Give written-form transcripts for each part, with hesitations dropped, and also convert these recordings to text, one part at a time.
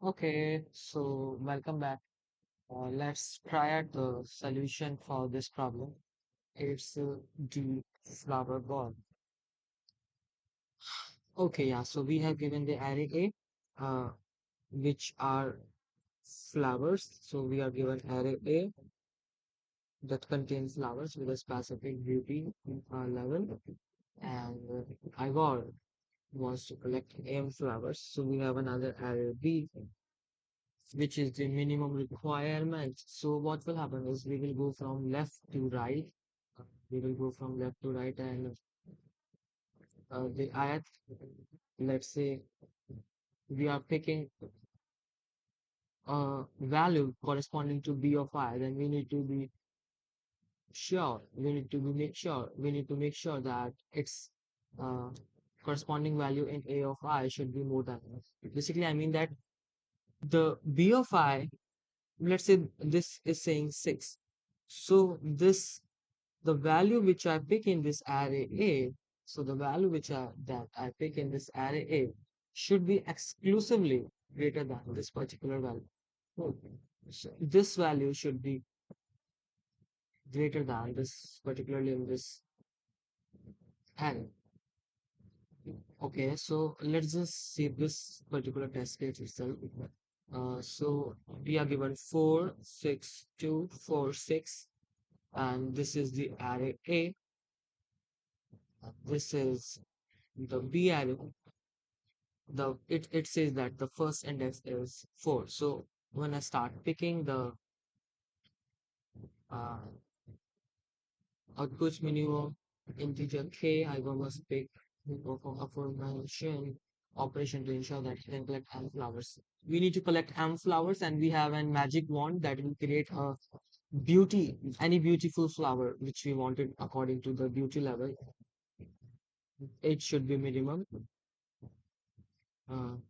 Okay, so welcome back. Let's try out the solution for this problem. It's the flower ball. Okay, yeah, so we have given the array A, which are flowers. So we are given array A that contains flowers with a specific beauty level. And Igor wants to collect M flowers. So we have another array B which is the minimum requirement. So what will happen is we will go from left to right. We will go from left to right and the ayat, let's say we are picking a value corresponding to B of I, then we need to be sure, we need to make sure that its uh, corresponding value in A of I should be more than. Basically, I mean that the B of I, let's say this is saying 6. So this the value which I pick in this array A, so the value that I pick in this array A should be exclusively greater than this particular value. Okay. So this value should be greater than this, particularly in this array. Okay, so let's just see this particular test case itself. So we are given 4, 6, 2, 4, 6, and this is the array A. This is the B array. It says that the first index is 4. So when I start picking the uh, outputs minimum integer k, I must pick perform aforementioned operation to ensure that you can collect m flowers. We need to collect m flowers, and we have a magic wand that will create a any beautiful flower which we wanted according to the beauty level. It should be minimum.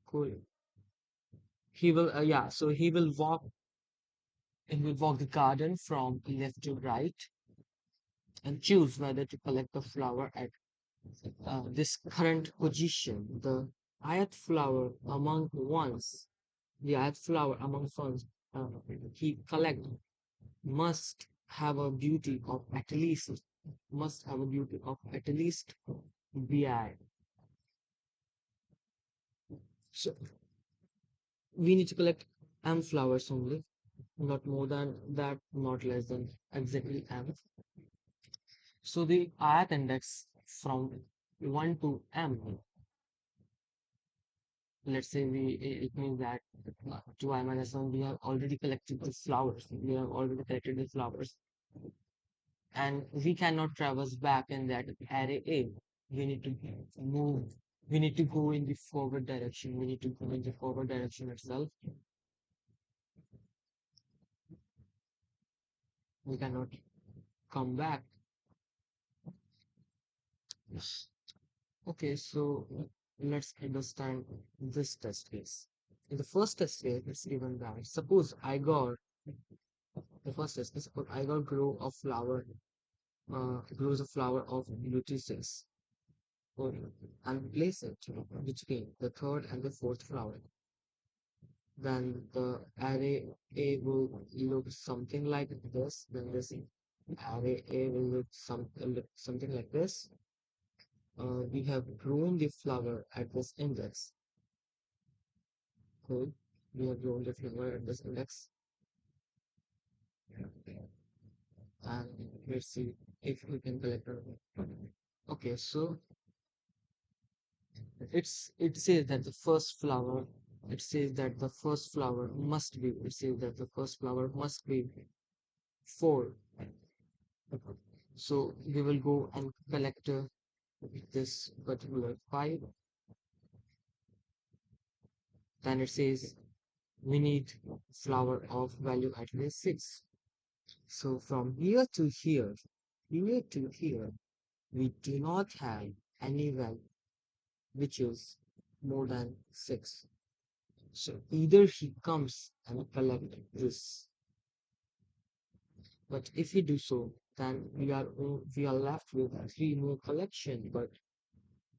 Cool. So he will walk the garden from left to right and choose whether to collect the flower at this current position. The ayat flower among ones he collect must have a beauty of at least bi. So we need to collect m flowers only, not more than that, not less than exactly m. So the ith index from 1 to m, let's say it means that to I minus 1, we have already collected the flowers. We have already collected the flowers. And we cannot traverse back in that array A. We need to move. We need to go in the forward direction. We need to go in the forward direction itself. We cannot come back. Okay, so let's understand this test case. In the first test case, it's given that suppose I got the first test case, suppose I got grows a flower of luteus and place it between the third and the fourth flower. Then the array A will look something like this. Then this array A will look something like this. We have grown the flower at this index. Cool. We have grown the flower at this index. And let's see if we can collect it. Okay, so it says that the first flower it says that the first flower must be 4. So we will go and collect this particular 5. Then it says we need flower of value at least 6. So from here to here, we do not have any value which is more than 6. So either he comes and collect this, but if we do so, then we are left with 3 more collection, but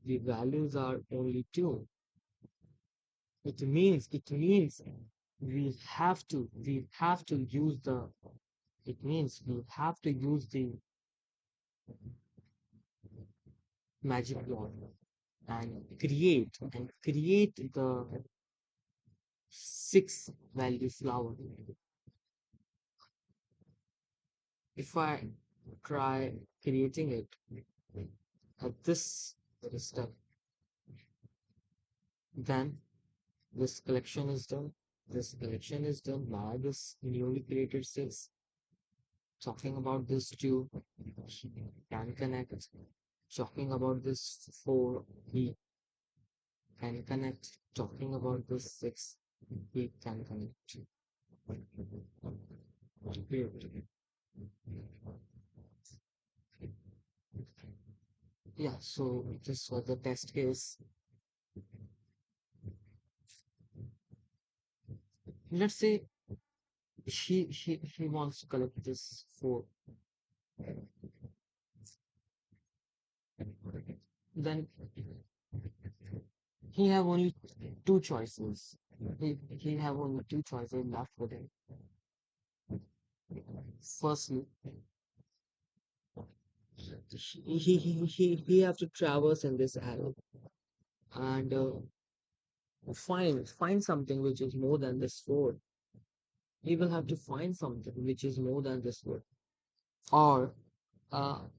the values are only 2. it means we have to use the it means we have to use the magic wand and create the six value flower. If I try creating it at this step, then this collection is done. This collection is done by this newly created six. Talking about this two, he can connect. Talking about this four, he can connect. Talking about this six, he can connect. Great. Yeah, so this was the test case. Let's say he wants to collect this four. Then he have only two choices. He have only two choices left with him. Firstly, he have to traverse in this alley and find something which is more than this four. He will have to find something which is more than this four, or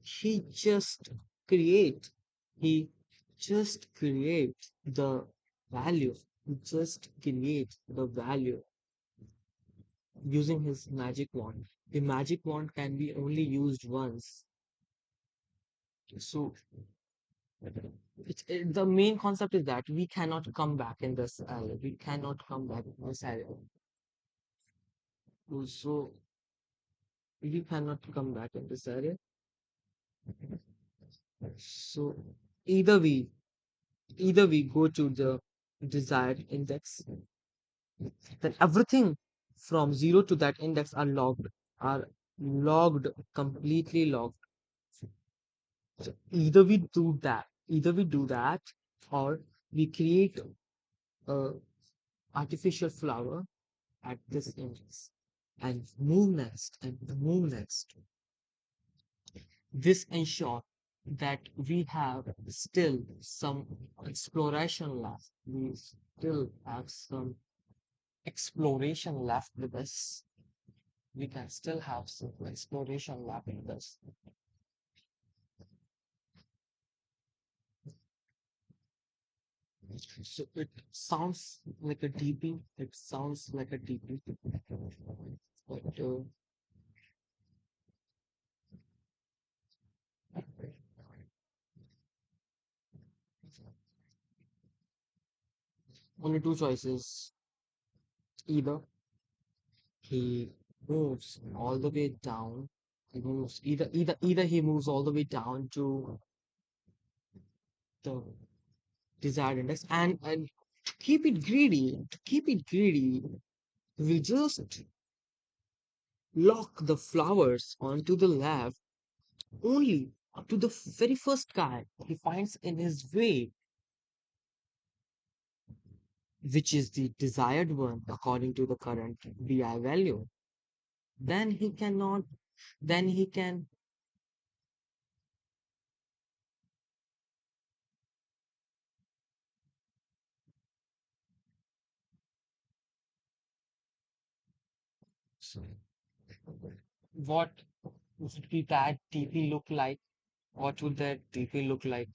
he create he just create the value. He just create the value using his magic wand. The magic wand can be only used once. So the main concept is that we cannot come back in this alley. We cannot come back in this alley. So we cannot come back in this area. So either we either we go to the desired index, then everything from 0 to that index are logged, completely logged. So either we do that, or we create a artificial flower at this index and move next. This ensure that we have still some exploration left. We still have some exploration left with us. We can still have some exploration left with us. So it sounds like a DP. It sounds like a DP. But only two choices. Either he moves all the way down. He moves either he moves all the way down to the desired index, and to keep it greedy, we just lock the flowers onto the left only up to the very first guy he finds in his way, which is the desired one according to the current BI value. Then he cannot, then he can, so what would be that DP look like? What would that DP look like?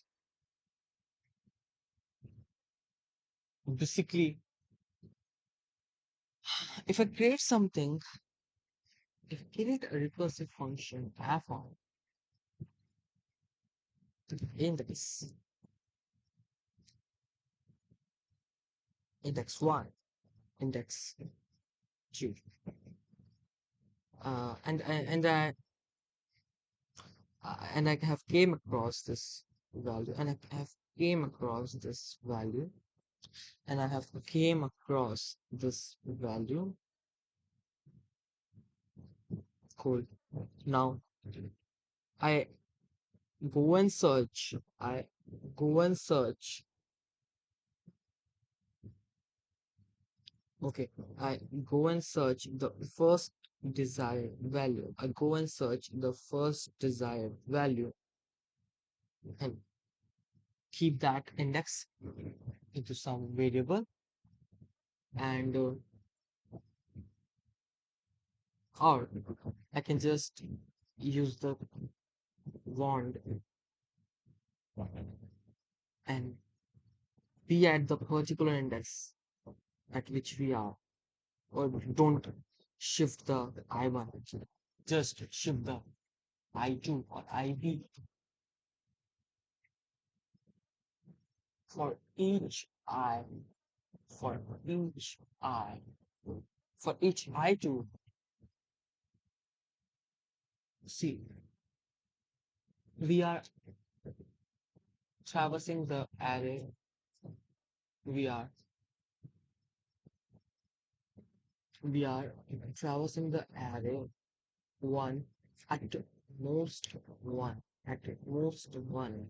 Basically, if I create something, if I create a recursive function f on index, index 1, index 2, and I have came across this value, and I have came across this value, and I have came across this value. Cool. Now I go and search. I go and search Okay, I go and search the first desired value. I go and search the first desired value and keep that index into some variable, and or I can just use the wand and be at the particular index at which we are, or don't shift the I1, just shift the I2 or IB for each I, for each I, for each I2. See, we are traversing the array, we are we are traversing the array one at most one at most one.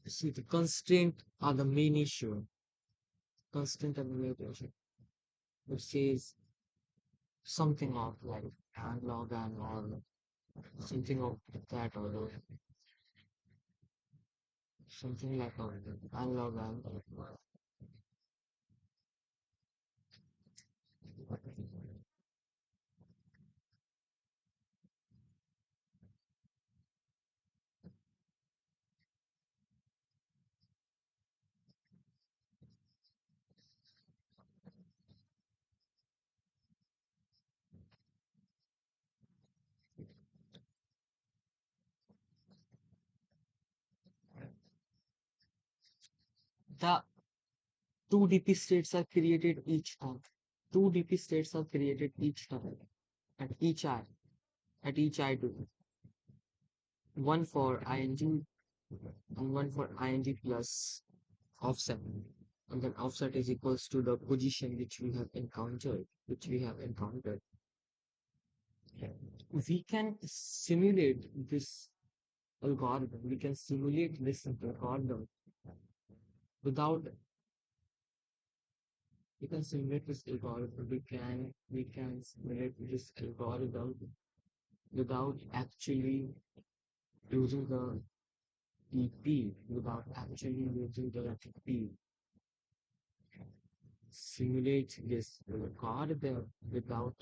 See, the constraint are the main issue. Constraint are the main issue. It says something of like analog and or something of that or something like analog and the two DP states are created each time. Two DP states are created each time at each I, at each I do. One for ing and one for ing plus offset. And then offset is equals to the position which we have encountered. We can simulate this algorithm. We can simulate this algorithm without we can simulate this algorithm. We can simulate this algorithm without actually using the TP, without actually using the TP. Simulate this algorithm without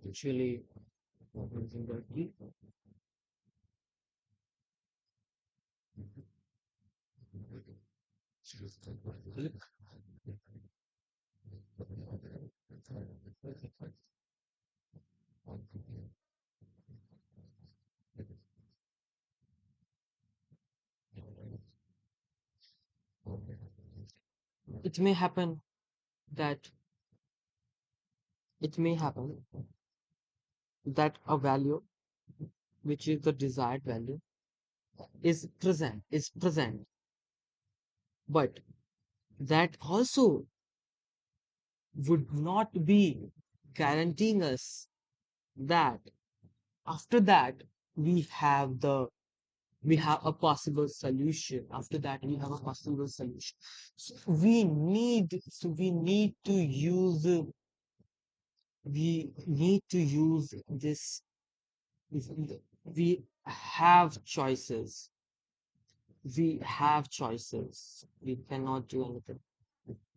actually using the TP. It may happen that it may happen that a value which is the desired value is present, but that also would not be guaranteeing us that after that we have the we have a possible solution. After that we have a possible solution. So we need to use this. We have choices. We cannot do anything.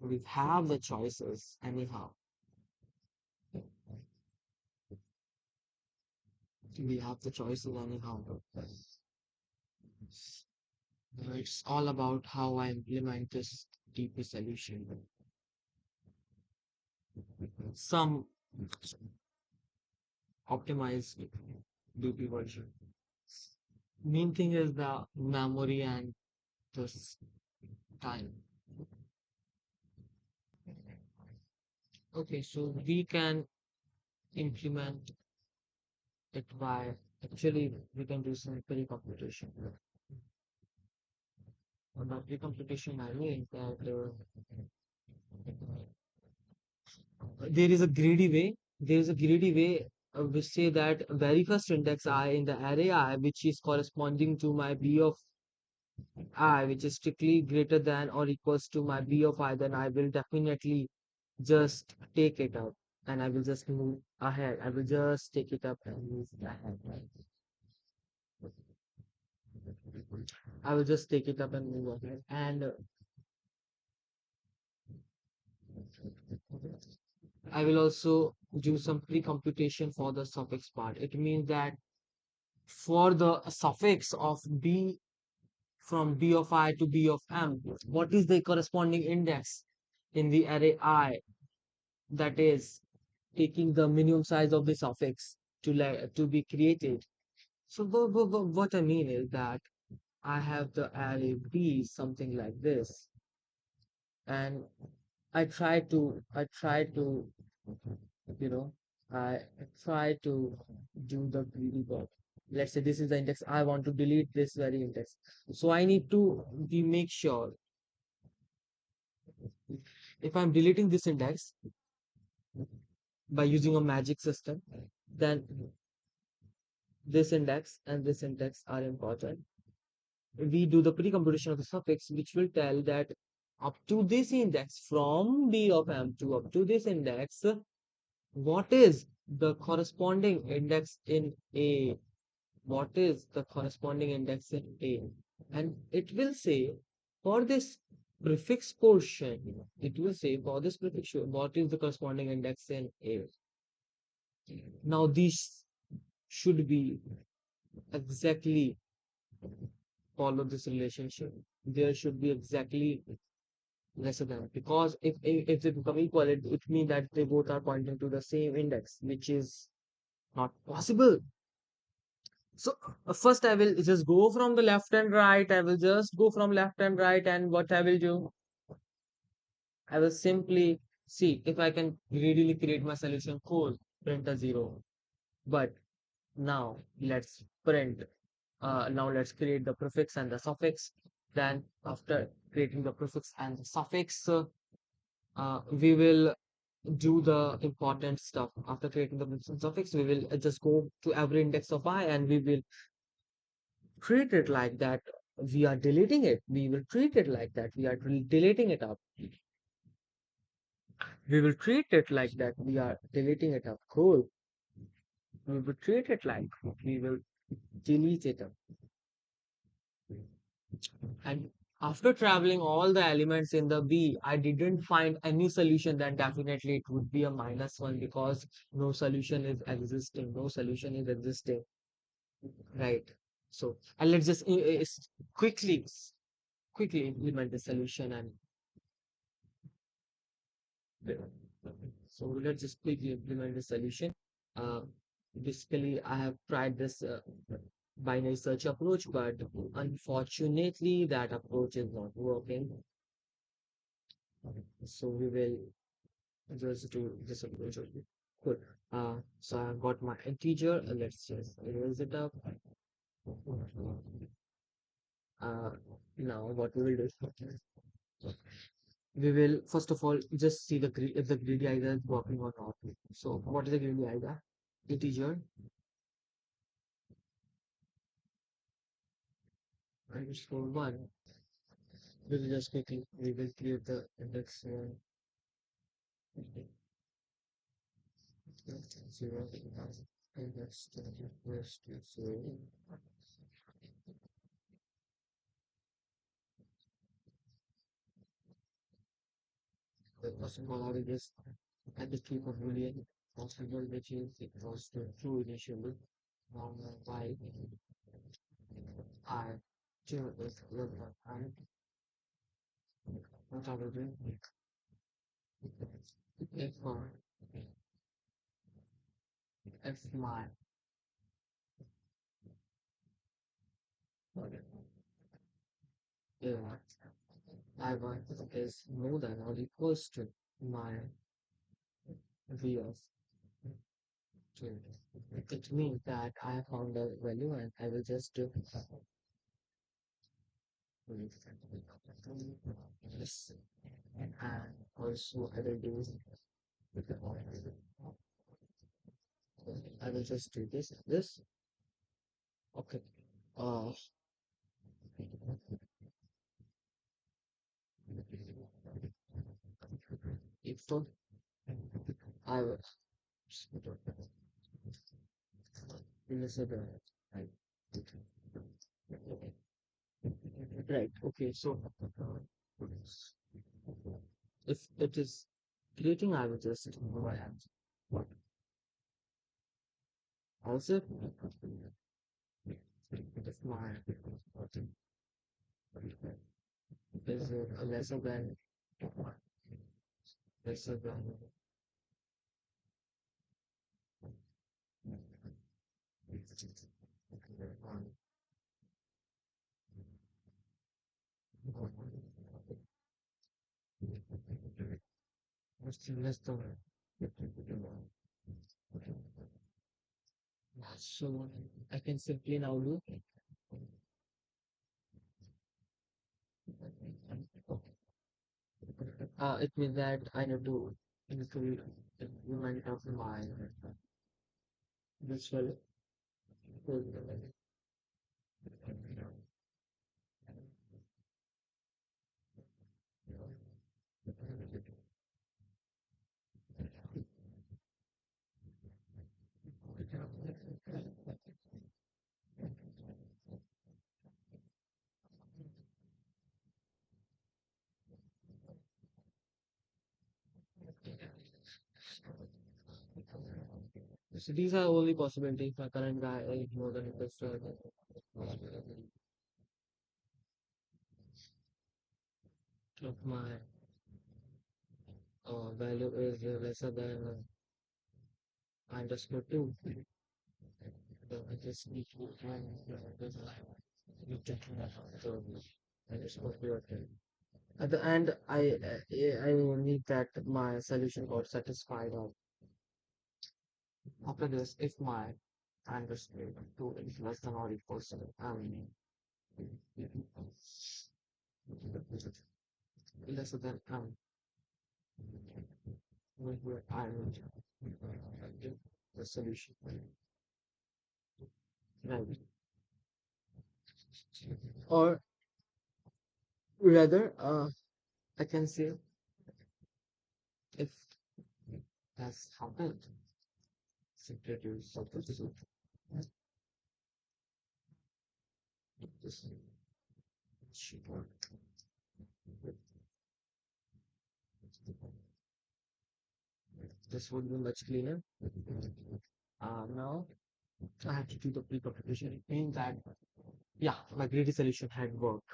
We have the choices anyhow. We have the choices anyhow. It's all about how I implement this DP solution. Some optimized DP version. Main thing is the memory and the time. Okay, so we can implement it by actually we can do some pre-computation. By pre-computation, I mean that there is a greedy way. There is a greedy way which say that very first index I in the array I, which is corresponding to my b of I, which is strictly greater than or equals to my b of I, then I will definitely just take it up and I will just move ahead. I will just take it up and move ahead. I will just take it up and move ahead. And I will also do some pre-computation for the suffix part. It means that for the suffix of b from b of I to b of m, what is the corresponding index in the array I, that is taking the minimum size of the suffix to be created. So what I mean is that I have the array b something like this, and I try to you know I try to do the greedy work. Let's say this is the index. I want to delete this very index. So I need to be make sure if I'm deleting this index by using a magic system, then this index and this index are important. We do the pre-computation of the suffix, which will tell that up to this index from B of M to up to this index, what is the corresponding index in A? What is the corresponding index in A? And it will say for this prefix portion, it will say for this prefix, what is the corresponding index in A. Now, these should be exactly follow this relationship. There should be exactly lesser than, because if they become equal, it means that they both are pointing to the same index, which is not possible. So first I will just go from the left and right. I will just go from left and right, and what I will do, I will simply see if I can readily create my solution. Cool, print a zero. But now let's print. Now let's create the prefix and the suffix. Then after creating the prefix and the suffix, we will do the important stuff. After creating the prefix and suffix, we will just go to every index of I and we will treat it like that we are deleting it. We will treat it like that we are deleting it up. We will treat it like that we are deleting it up. Cool. We will treat it like we will delete it up. And after traveling all the elements in the B, I didn't find any solution. Then definitely it would be a minus one, because no solution is existing. No solution is existing. Right. So, and let's just quickly implement the solution and so let's just quickly implement the solution. Uh, Basically, I have tried this binary search approach, but unfortunately, that approach is not working. So we will just do this approach only. Good. So I've got my integer. Let's just erase it up. Uh, Now what we will do, we will first of all just see the if the greedy either is working or not. So what is the greedy either? Integer underscore one. We will just quickly we will create the index zero index equals to zero. First of all, I will just add the keep of boolean possible, which is equals to true initially. Now by I two is equal I, what I will do if if my yeah, I want is more than or equals to my v of two. It means that I have found a value and I will just do this. And also I will do I will just do this. Okay. Uh, if I will right. Right. Okay. So if it is creating, I will just go ahead. Also, if my is lesser than less than so I can simply now do it means that I need to include implement of my visual so these are only possibilities. My current guy is more than equals to of my value is lesser than underscore 2. So I just need to find this so underscore 2. At the end, I will need that my solution got satisfied. Or after this, if my underscore 2 is less than or equals to lesser than where I will the solution. Right. Or rather, I can say if that's happened, simply do substitute this sheet one. This would be much cleaner. Now I have to do the pre-computation. It means that yeah, my greedy solution had worked.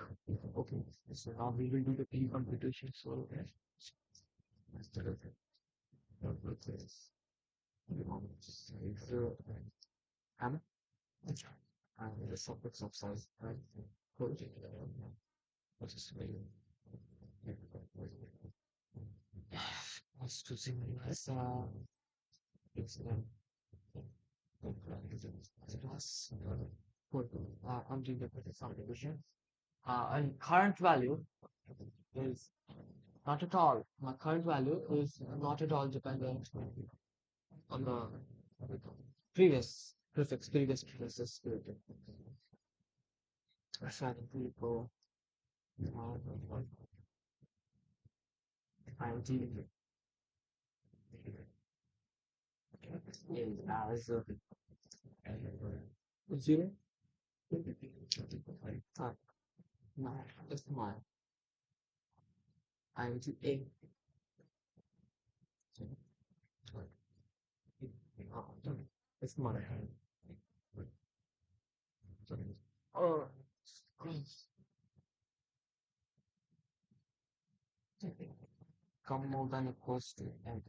Okay, so now we will do the pre-computation. So instead of this, so I'm the subjects of size right? Code. What is what's to symbolize it's class I'm doing the subdivision. And current value is not at all. My current value is not at all dependent on the previous prefixes created. Assigning people, I'm dealing with is as 0. No, it's my I'm to A. It's my oh, come more than equals to and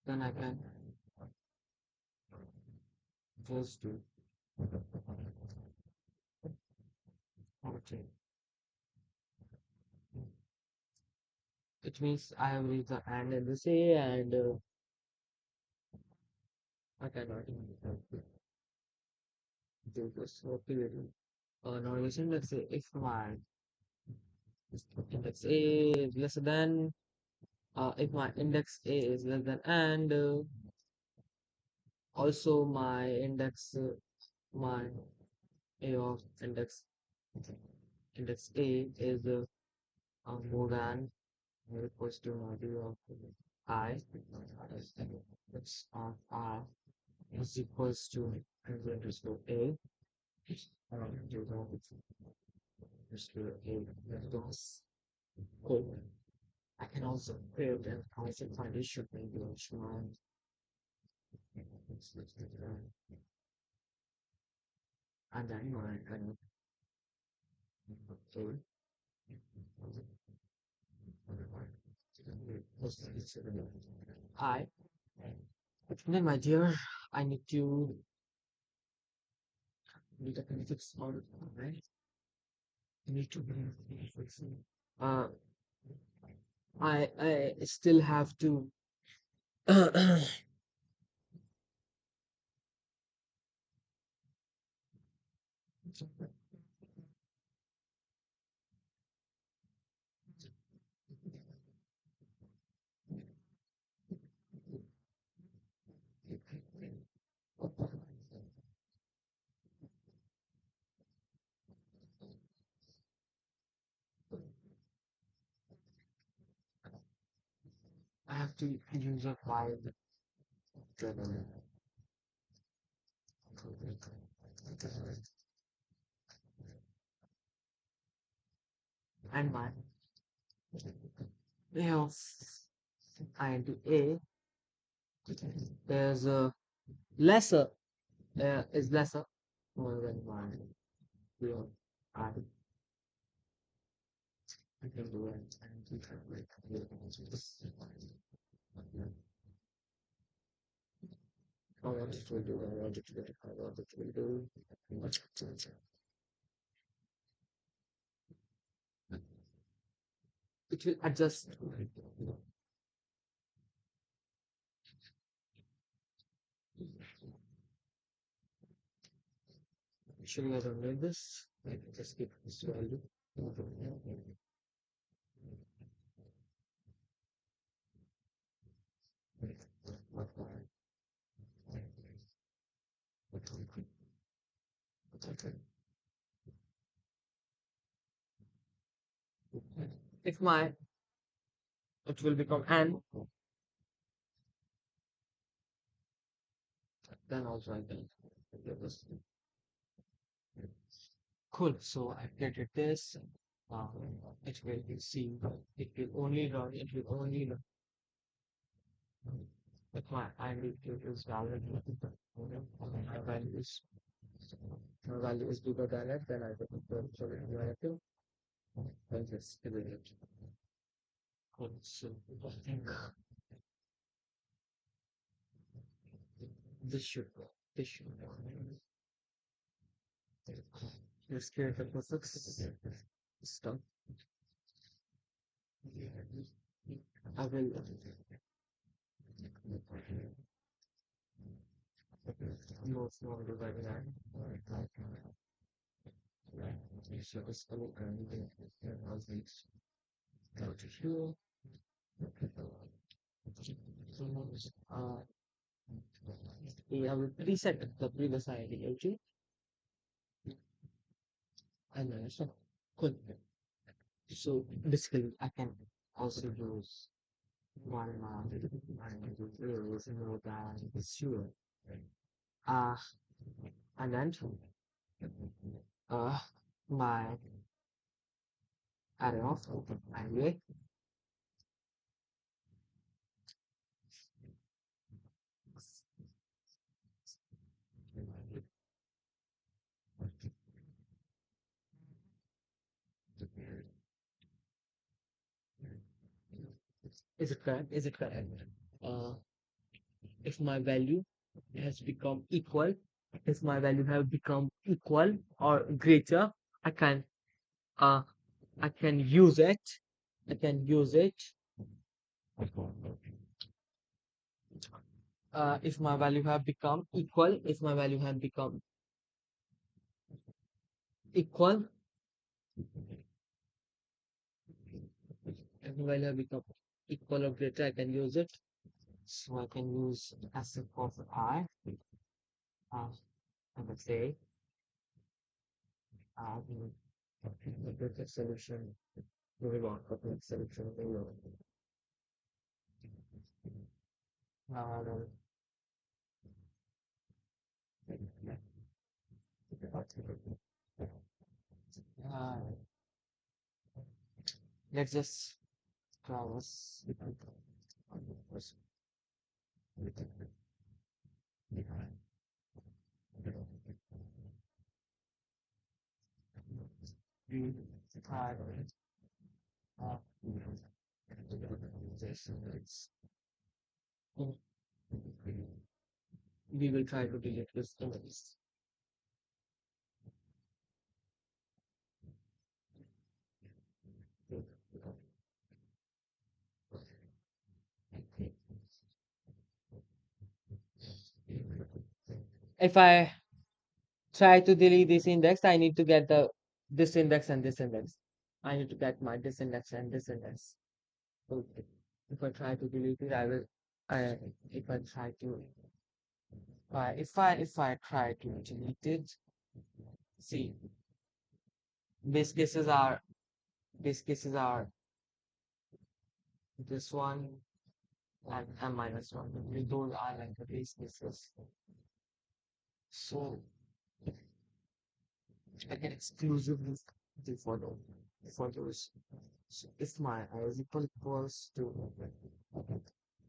then I can just do okay. It means I have reached the end in this A and I cannot do this. Okay, now listen, let's say if my Index A is lesser than, if my index A is less than, and also my index, my A of index A is more than or equals to value of I, it's I is equals to underscore A, to the underscore A plus O. I can also build an constant condition maybe which my and then my A I. Then my dear, I need a fix all right. I need to uh I still have to I have to use a file and my of and A is lesser is lesser more than my real I I can do it and we can this. I want it to do I want it to do I want it to do it will adjust. Should I run this? I can just keep this value. If my it will become n, then also I can give this. Cool. So I created this. It will be seen. It will only run. It will only run if my ID is valid. My value is bigger than it. Then I will confirm. So I have and just delete it. Cool. So I think this should go. This should go. Let's create the prefix stuff. I will move forward by that. So this will go to here. Uh, yeah, I will reset the previous ID, okay? And then so cool. So basically, I can also use one is more than zero. Uh, and then uh, my array of anyway, is it correct? Is it correct? Uh, if my value has become equal, if my value have become equal or greater, I can uh I can use it. I can use it. If my value have become equal, if my value have become equal, If the value become equal or greater, I can use it. So I can use asset of I. Uh, I would say the solution. Moving on, the solution. Uh, uh, let's just traverse. We try uh, this. We will try to delete this image. If I try to delete this index, I need to get the this index and this index. I need to get my this index and this index. So if I try to delete it, I will. I if I try to if I try to delete it, see base cases are base cases are this one and m minus one. Those are like the base cases. So I can exclusively do for those. So if my I is equals to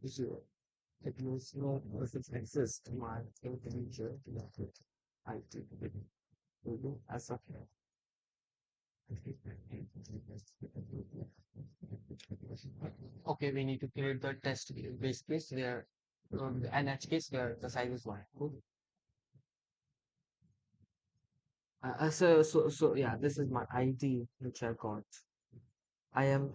0, it means no perfect access to my integer I do as a okay, we need to create the test base case where the NH case where the size is 1. Cool. So yeah, this is my ID which I got. I am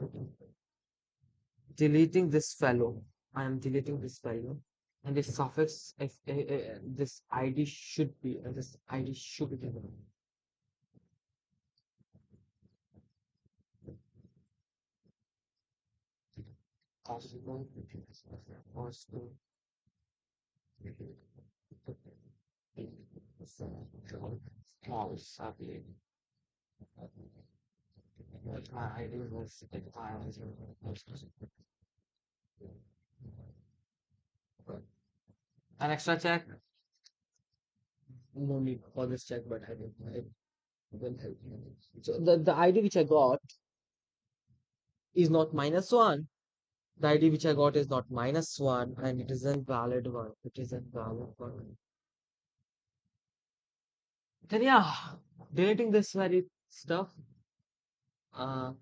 deleting this fellow. I am deleting this fellow. And this suffix, if this ID should be, this ID should be possible, possible, false, I believe. But my ID was expired. An extra check, no need for this check, but I will help you. So the ID which I got is not minus one. The ID which I got is not minus one, and it is a valid one. It is a valid one. Then yeah, deleting this very stuff. Uh,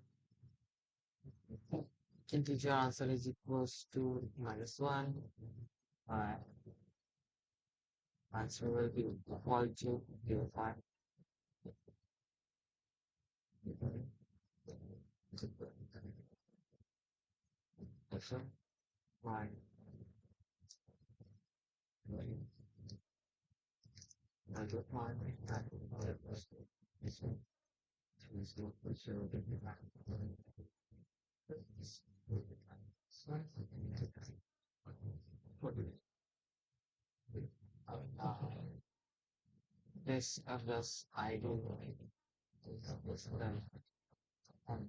integer answer is equals to minus one. Uh, answer will be equal to 5. So, y, multiply that is equal to uh, this address I don't know. Then, um,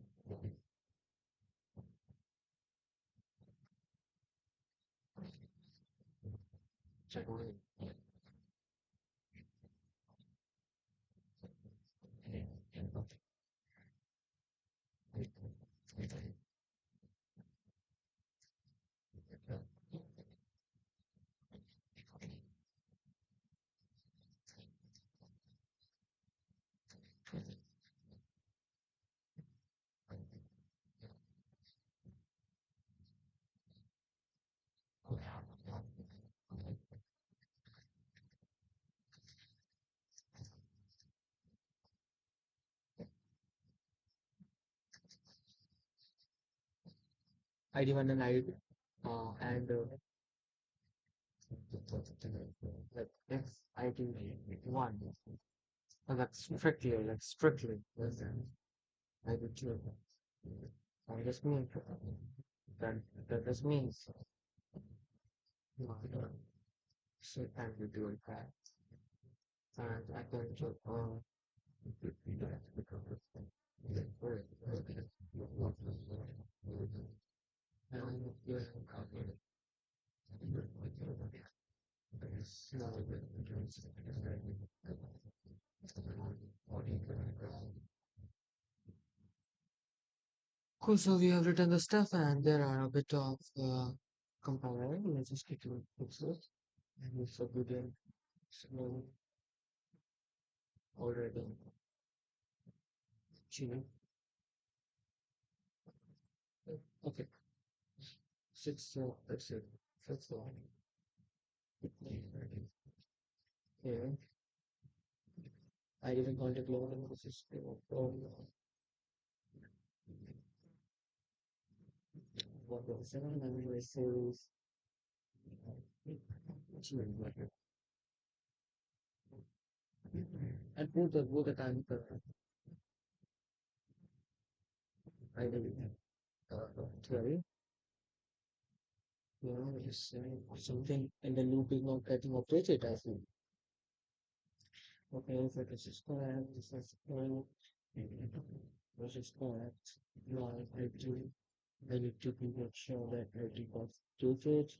check ID one and ID and like if ID one, that's strictly like strictly less than ID two. And this means that, this means my shape and visual path. And I can just and cool, so we have written the stuff and there are a bit of comparing. Let's just get to fix it. And it's a good slow already. Chile. Okay, six, that's it. Fifth one. Okay, I even contact level in the system. Oh, what was seven? And we series. And both the time I did theory, just something in the looping of getting operated as well. Okay, if it is correct, this is correct, this is correct. Now I need to be make sure that everything was updated.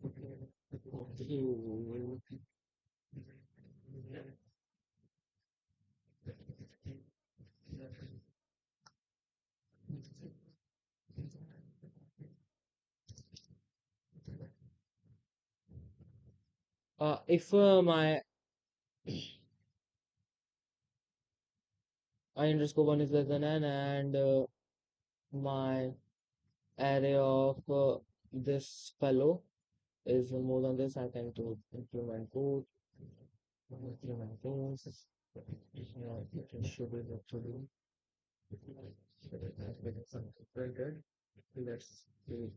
Okay. If my I underscore one is less than n and my array of this fellow is more than this, I can do implement code, implement things. It should be actually very good. Let's do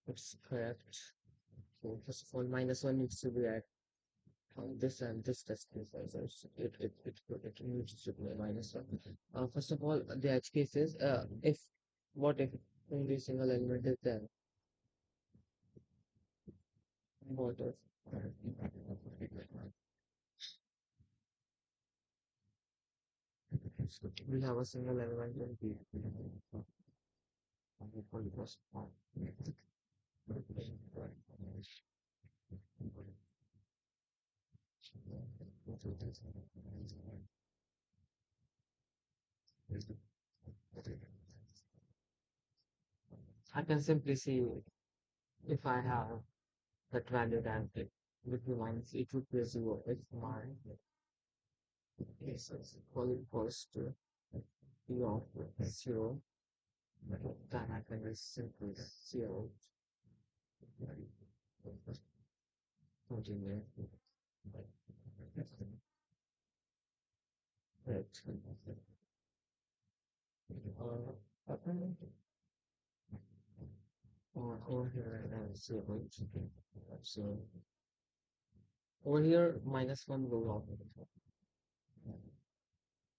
it's correct. So first of all, minus one needs to be at this and this test case. So it needs to be minus one. First of all, the edge case is if what if only single element is there? What if we have a single element in B? I can simply see if I have that value then it would be minus, it would be zero. If my case is equals to P of zero, then I can just simply zero continue. Right. Uh, over here and zero. So over here minus one will not.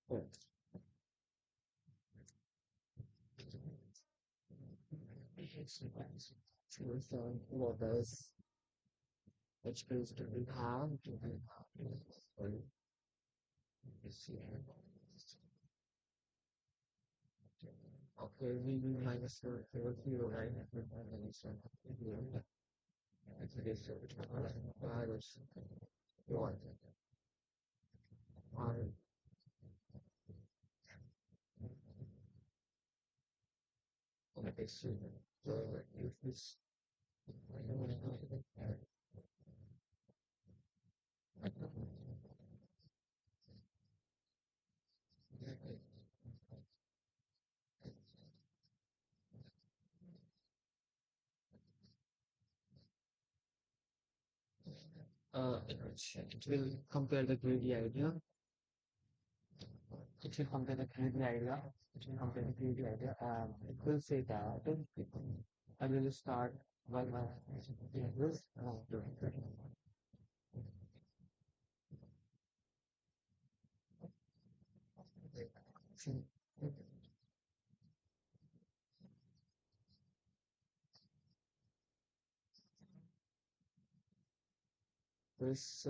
Right. So what does which base do we have? Do we have? Sorry, let's see here. Okay, we will minus zero, right? Minus one. Here. Okay, so minus one. I okay, so if this it will compare the greedy idea. It will compare the greedy idea. It will compare the greedy idea, and it will say that I will start by my this. this.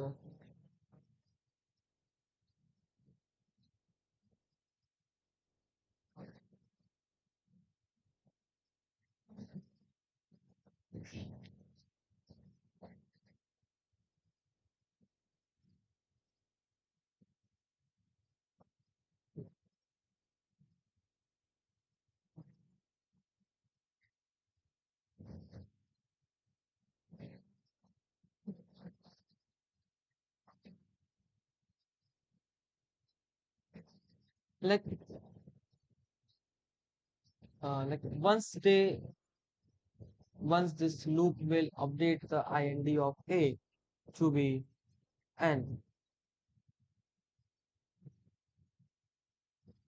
Like once this loop will update the IND of A to be N.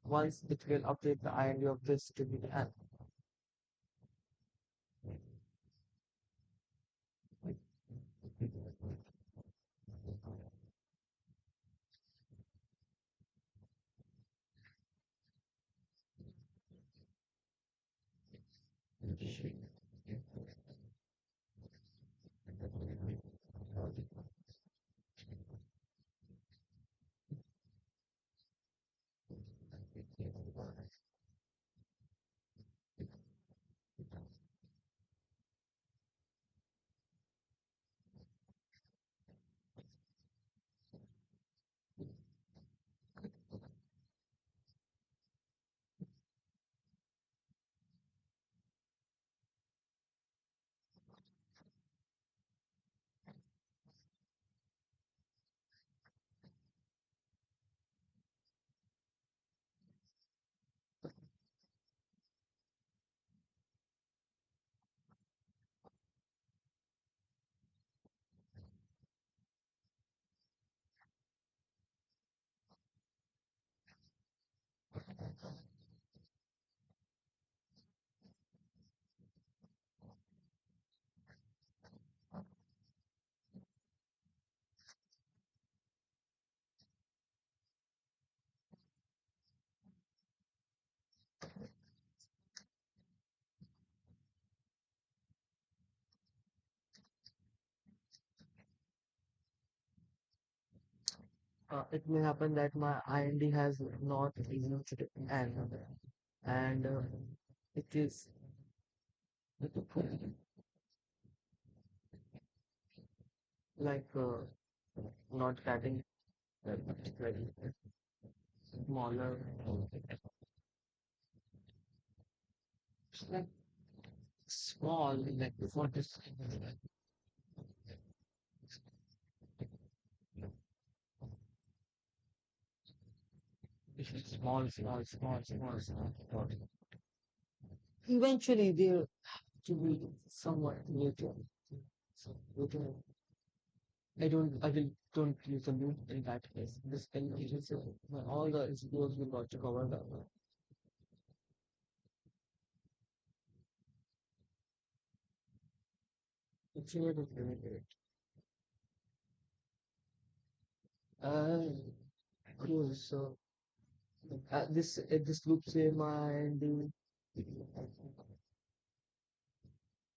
Once it will update the IND of this to be N. It may happen that my IND has not reached N, and it is like not getting like smaller. It's like small, like for this. It's small, small, small, small, small, small. Eventually, there to be somewhat later. So, later, I will don't use the loop in that case. This can use all the schools we got to cover that. It's here to it. Uh, cool. So, this loop say my the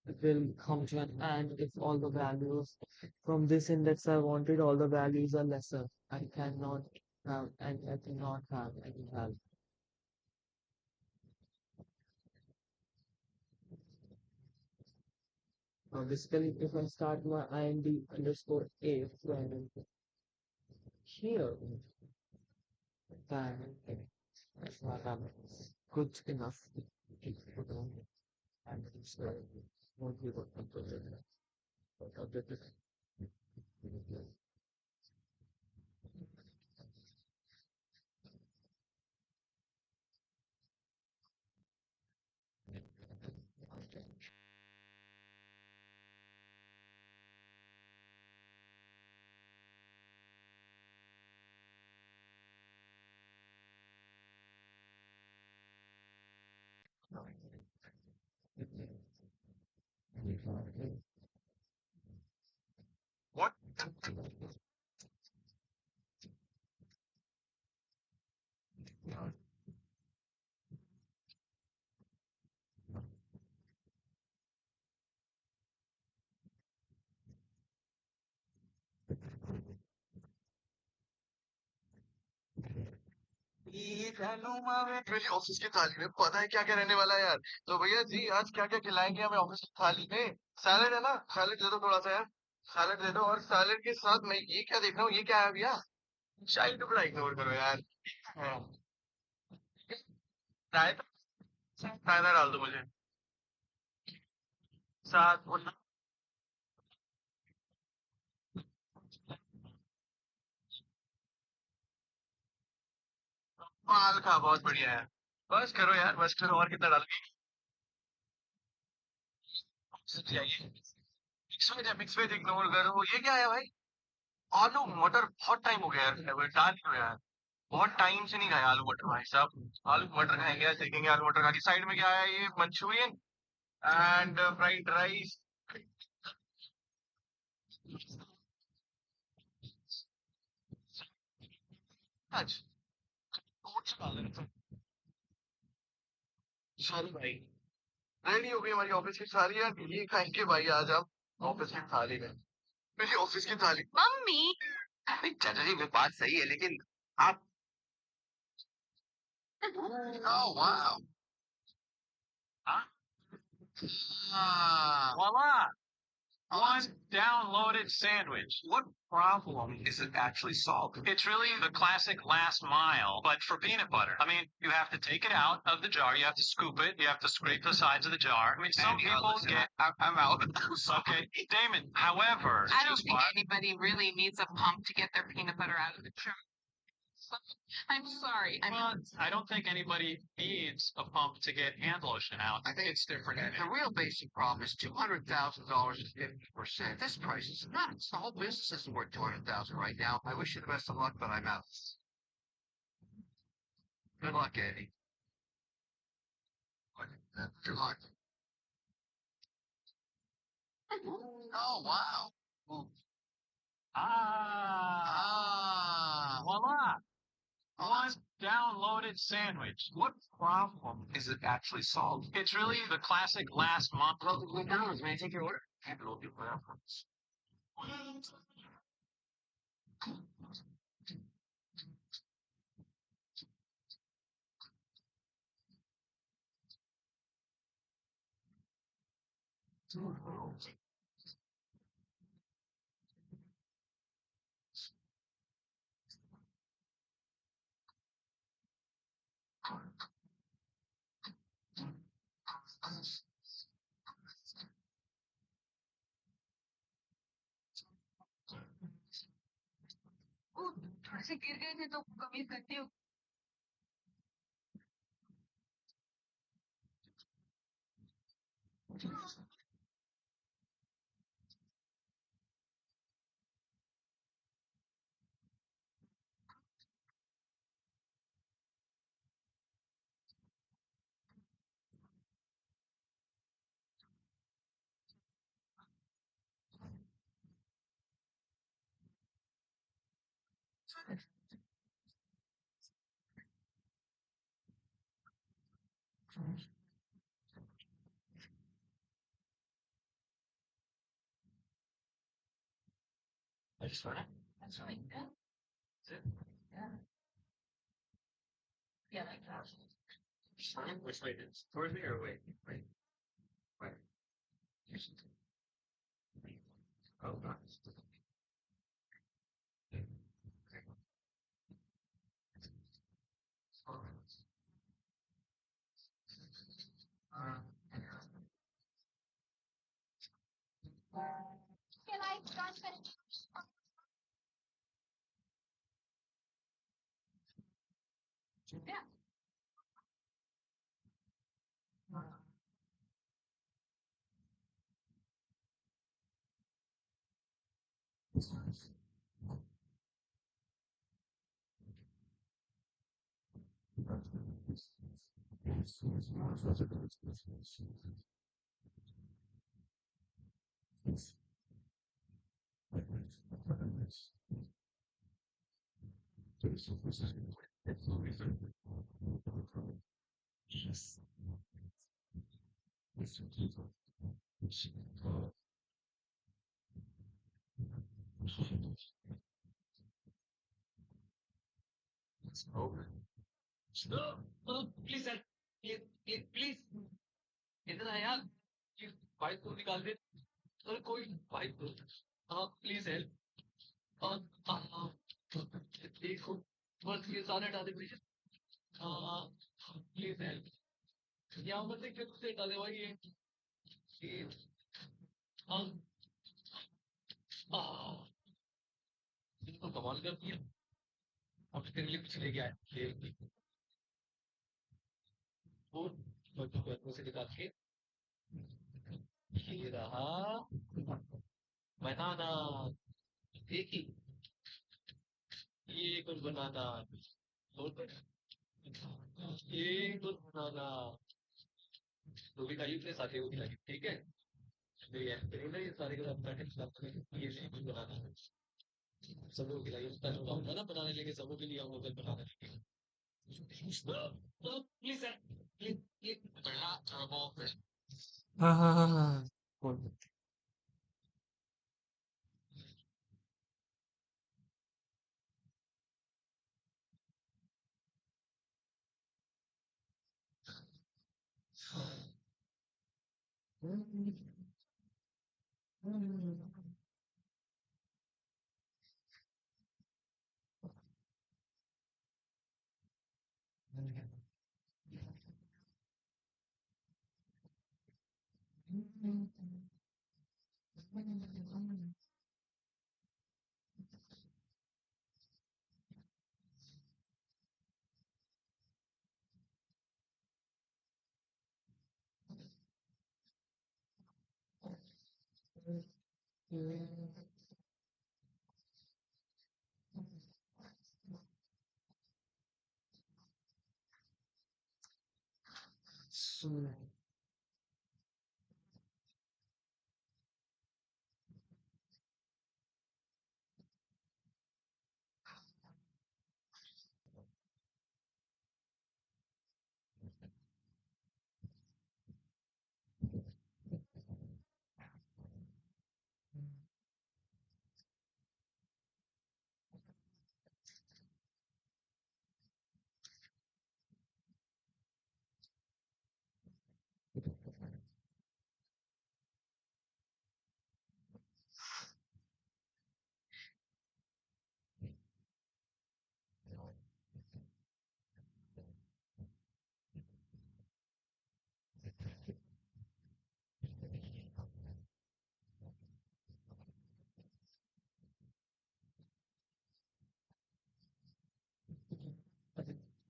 it will come to an end if all the values from this index I wanted, all the values are lesser. I cannot have and I cannot have any value. Basically, if I start my IND underscore A from here, then that's not good enough. And it's won't be able to update it. What? मेरी office की थाली में पता है क्या क्या रहने वाला है यार। तो भैया जी आज क्या क्या खिलाएंगे हमें ऑफिस की थाली में? सैलेड है ना, सैलेड दे दो थोड़ा सा यार। सैलेड दे दो, और सैलेड के साथ मैं ये क्या देख रहा हूँ, ये क्या है भैया? शाही टुकड़ा इग्नोर करो यार। हाँ, रायता, रायता डाल दो मुझे साथ। माल का बहुत बढ़िया है। बस करो यार, बस करो, और कितना डालोगे? सब्जी आई है। मिक्स वेज है, मिक्स वेज इग्नोर करो। ये क्या है भाई? आलू मटर, बहुत टाइम हो गया यार, वो डाल क्यों यार? बहुत टाइम से नहीं खाया आलू मटर भाई साहब। आलू मटर खाएंगे, आज देखेंगे आलू मटर खा के। साइड में क्या है? ये मंचूरियन एंड फ्राइड राइस। आज ओट्स खा लेते हैं। चल भाई, रेडी हो गई हमारी ऑफिस की थाली यार, ये खाएंगे भाई आज हम ऑफिस की थाली में। मेरी ऑफिस की थाली। मम्मी, नहीं चाचा जी, वो बात सही है लेकिन आप। ओह वाह। Voila! One downloaded sandwich. What problem is it actually solved? It's really the classic last mile, but for peanut butter. I mean, you have to take it out of the jar, you have to scoop it, you have to scrape the sides of the jar. I mean, some people listen, get. I'm out. Okay, Damon. However, I don't think anybody really needs a pump to get their peanut butter out of the jar. I'm sorry. Well, I don't think anybody needs a pump to get hand lotion out. I think it's different. The real basic problem is $200,000 is 50%. This price is nuts. The whole business isn't worth 200,000 right now. I wish you the best of luck, but I'm out. Good luck, Eddie. Good luck. Oh wow. Voila! One downloaded sandwich. What problem is it actually solved? It's really the classic last month. Well, McDonald's, may I take your order? It'll do my efforts. थोड़े से गिर गए थे तो कभी करती हूँ। I just want to. That's right. Yeah. That's it. Yeah. Yeah, like that. Sorry, which way is towards me or away? Right. Right. Oh, nice. Uh, Can I transfer it? Yeah. It's over. Please sir, please please please, इधर आया यार, please bike को निकाल दे। Sir कोई bike को, हाँ please help. हाँ हाँ, देखो बस ये सारे हटा दे प्लीज। हाँ प्लीज हेल्प, यहाँ पर देख के हटा दे भाई ये। हाँ हाँ, इसको कमाल कर दिया। अब तेरे लिए कुछ लेके आए ये, और बच्चों को से निकाल के, ये रहा बनाना। एक ही, ये कुछ बनाना, और ये कुछ बनाना, तो भी खाइए अपने साथी को खिलाइए, ठीक है। तो ये करेंगे ये सारे के साथ बैठे साथ में ये नहीं कुछ बनाना है, सबको खिलाइए। कल आऊंगा ना बनाने लेके, सबों के लिए आऊंगा कल बनाने लेके। प्लीज सर, प्लीज प्लीज, बड़ा trouble। हाँ हाँ हाँ हाँ। कौन? So,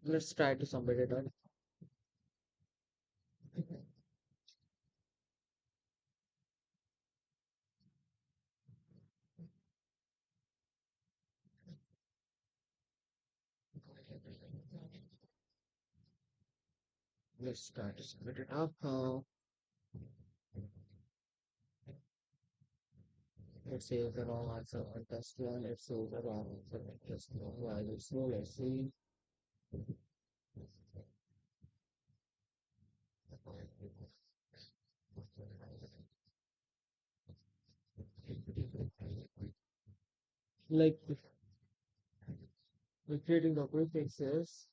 let's try to submit it out. Let's try to submit it up. Let's say the wrong answer on test one. Let's say the wrong answer on test one. While it's slow, let's see. Like we're creating the prefixes.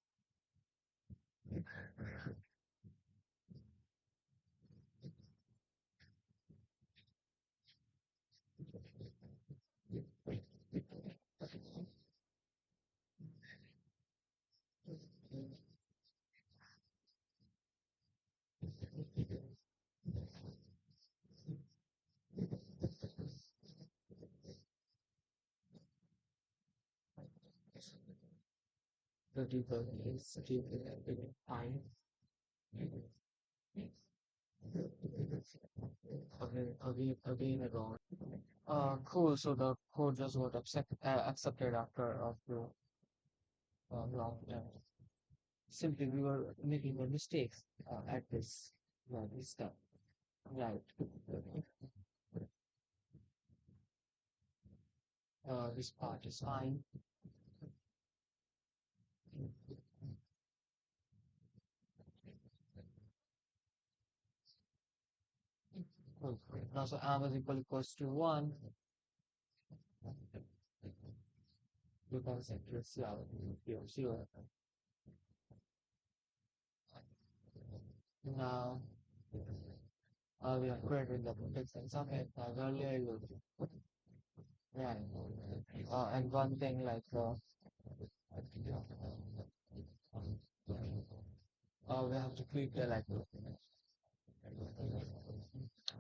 The deeper is deeper time. Again, wrong. Cool. So the code just got accepted after long time. Simply, we were making the mistakes at this step. Right. This part is fine. Okay. Now, so m is equals to 1. You can set your 0. Now we have created the fixing submit earlier loop. Right. And one thing like we have to click the like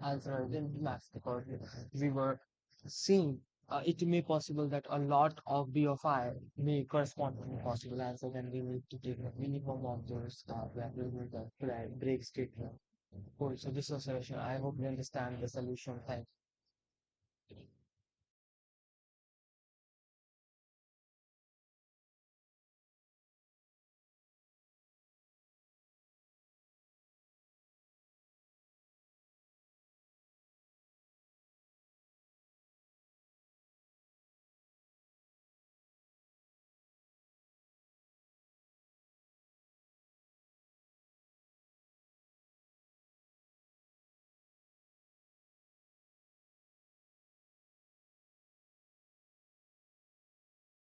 answer in max because we were seeing it may possible that a lot of B of I may correspond to the possible answer, then we need to take a minimum of those where we will break statement. Cool. So this was solution. I hope you understand the solution. Thank you.